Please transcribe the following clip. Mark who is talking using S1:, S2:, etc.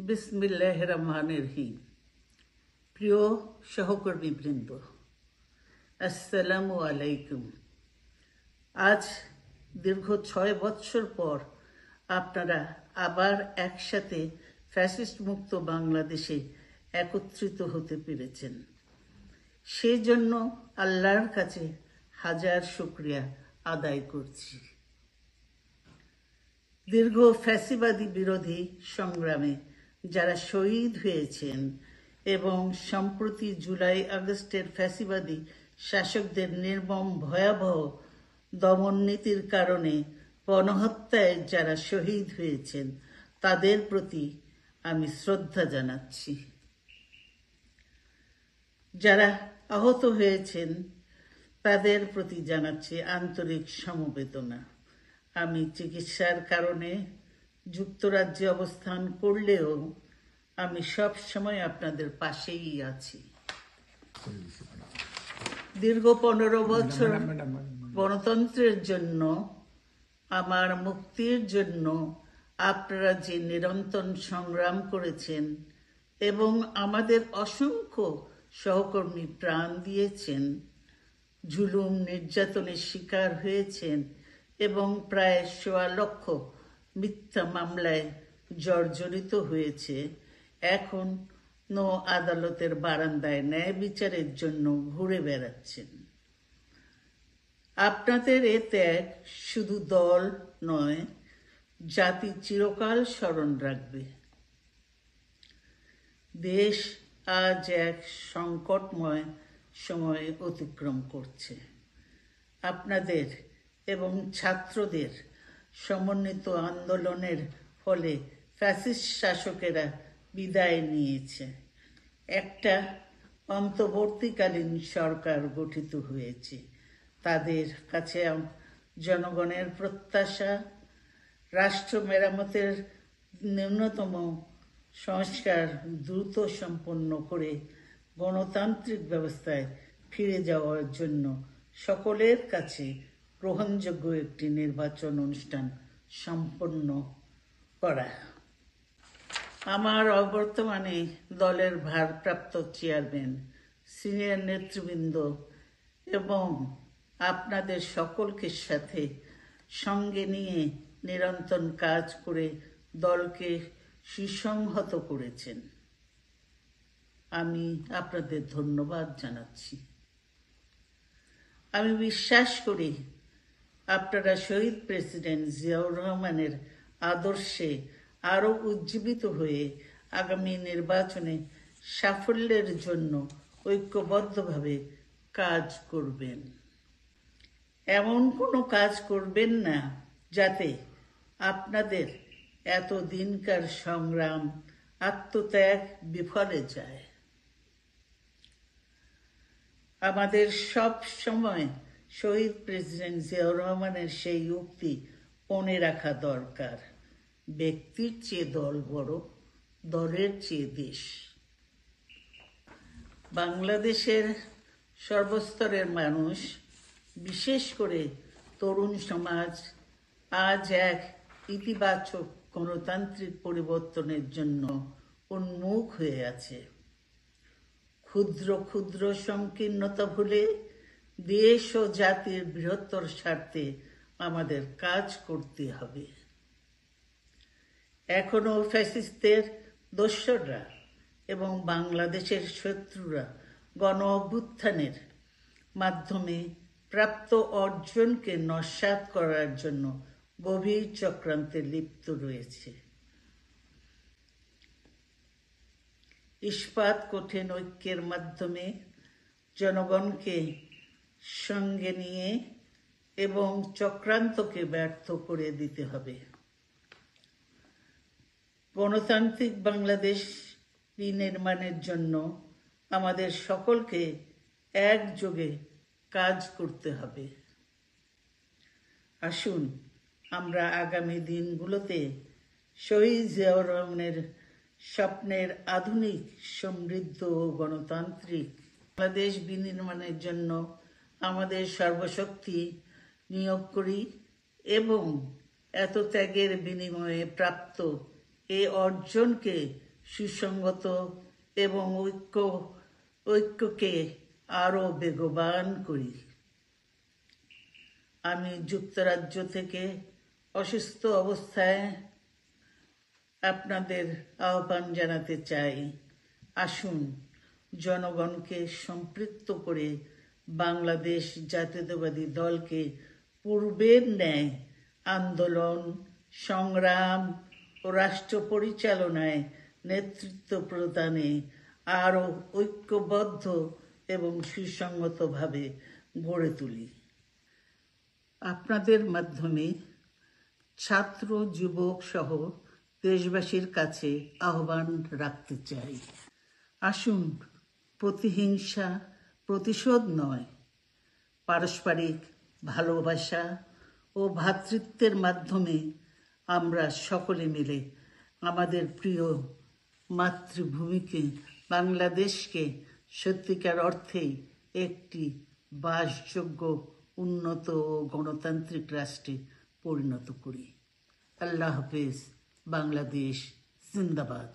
S1: বিসমিল্লাহির রহমানির রহিম। প্রিয় সহকর্মীবৃন্দ, আসসালামু আলাইকুম। আজ দীর্ঘ 6 বৎসর পর আপনারা আবার একসাথে ফ্যাসিস্ট মুক্ত বাংলাদেশে একত্রিত হতে পেরেছেন। সেজন্য আল্লাহর কাছে হাজার শুকরিয়া আদায় করছি। দীর্ঘ ফ্যাসিবাদী বিরোধী সংগ্রামে যারা শহীদ হয়েছেন এবং সম্প্রতি জুলাই আগস্টের ফ্যাসিবাদী শাসকদের নির্মম ভয়াবহ দমন নীতির কারণে গণহত্যায় যারা শহীদ হয়েছেন তাদের প্রতি আমি শ্রদ্ধা জানাচ্ছি। যারা আহত হয়েছেন তাদের প্রতি জানাচ্ছি আন্তরিক সমবেদনা। আমি চিকিৎসার কারণে যুক্তরাজ্যে অবস্থান করলেও আমি সব সময় আপনাদের পাশেই আছি। দীর্ঘ 15 বছর গণতন্ত্রের জন্য, আমার মুক্তির জন্য আপনারা যে নিরন্তর সংগ্রাম করেছেন এবং আমাদের অসংখ্য সহকর্মী প্রাণ দিয়েছেন, জুলুম নির্যাতনের শিকার হয়েছেন এবং প্রায় 1.25 লক্ষ মিথ্যা মামলায় জর্জরিত হয়েছে, এখন আদালতের বারান্দায় ন্যায় বিচারের জন্য ঘুরে বেড়াচ্ছেন। আপনাদের এ ত্যাগ শুধু দল নয়, জাতি চিরকাল স্মরণ রাখবে। দেশ আজ এক সংকটময় সময় অতিক্রম করছে। আপনাদের এবং ছাত্রদের সমন্বিত আন্দোলনের ফলে ফ্যাসিস্ট শাসকেরা বিদায় নিয়েছে। একটা অন্তর্বর্তীকালীন সরকার গঠিত হয়েছে। তাদের কাছে জনগণের প্রত্যাশা, রাষ্ট্র মেরামতের ন্যূনতম সংস্কার দ্রুত সম্পন্ন করে গণতান্ত্রিক ব্যবস্থায় ফিরে যাওয়ার জন্য সকলের কাছে গ্রহণযোগ্য একটি নির্বাচন অনুষ্ঠান সম্পন্ন করা। আমার অবর্তমানে দলের ভারপ্রাপ্ত চেয়ারম্যান, সিনিয়র নেতৃবৃন্দ এবং আপনাদের সকলকে সাথে সঙ্গে নিয়ে নিরন্তর কাজ করে দলকে সুসংহত করেছেন। আমি আপনাদের ধন্যবাদ জানাচ্ছি। আমি বিশ্বাস করি আপনারা শহীদ প্রেসিডেন্ট জিয়াউর রহমানের আদর্শে আরও উজ্জীবিত হয়ে আগামী নির্বাচনে সাফল্যের জন্য ঐক্যবদ্ধভাবে কাজ করবেন। এমন কোনো কাজ করবেন না যাতে আপনাদের এতদিনকার সংগ্রাম, আত্মত্যাগ বিফলে যায়। আমাদের সব সময় শহীদ প্রেসিডেন্ট জিয়াউর রহমানের সেই উক্তি মনে রাখা দরকার, ব্যক্তির চেয়ে দল বড়, দলের চেয়ে দেশ। বাংলাদেশের সর্বস্তরের মানুষ, বিশেষ করে তরুণ সমাজ আজ এক ইতিবাচক গণতান্ত্রিক পরিবর্তনের জন্য উন্মুখ হয়ে আছে। ক্ষুদ্র ক্ষুদ্র সংকীর্ণতা ভুলে দেশ ও জাতির বৃহত্তর স্বার্থে আমাদের কাজ করতে হবে। এখনো ফ্যাসিস্টদের দোসররা এবং বাংলাদেশের শত্রুরা গণ অভ্যুত্থানের মাধ্যমে প্রাপ্ত অর্জনকে নস্যাৎ করার জন্য গভীর চক্রান্তে লিপ্ত রয়েছে। ইস্পাত কঠিন ঐক্যের মাধ্যমে জনগণকে সঙ্গে নিয়ে এবং চক্রান্তকে ব্যর্থ করে দিতে হবে। গণতান্ত্রিক বাংলাদেশ বিনির্মাণের জন্য আমাদের সকলকে একযোগে কাজ করতে হবে। আসুন আমরা আগামী দিনগুলোতে শহীদ জিয়াউর রহমানের স্বপ্নের আধুনিক, সমৃদ্ধ ও গণতান্ত্রিক বাংলাদেশ বিনির্মাণের জন্য আমাদের সর্বশক্তি নিয়োগ করি এবং এত ত্যাগের বিনিময়ে প্রাপ্ত এই অর্জনকে সুসংগত এবং ঐক্যকে আরও বেগবান করি। আমি যুক্তরাজ্য থেকে অসুস্থ অবস্থায় আপনাদের আহ্বান জানাতে চাই, আসুন জনগণকে সম্পৃক্ত করে বাংলাদেশ জাতীয়তাবাদী দলকে পূর্বের ন্যায় আন্দোলন, সংগ্রাম ও রাষ্ট্র পরিচালনায় নেতৃত্ব প্রদানে আরও ঐক্যবদ্ধ এবং সুসংগতভাবে গড়ে তুলি। আপনাদের মাধ্যমে ছাত্র, যুবক সহ দেশবাসীর কাছে আহ্বান রাখতে চাই, আসুন প্রতিহিংসা, প্রতিশোধ নয়, পারস্পরিক ভালোবাসা ও ভ্রাতৃত্বের মাধ্যমে আমরা সকলে মিলে আমাদের প্রিয় মাতৃভূমিকে, বাংলাদেশকে সত্যিকার অর্থেই একটি বাসযোগ্য, উন্নত ও গণতান্ত্রিক রাষ্ট্রে পরিণত করি। আল্লাহ হাফেজ। বাংলাদেশ জিন্দাবাদ।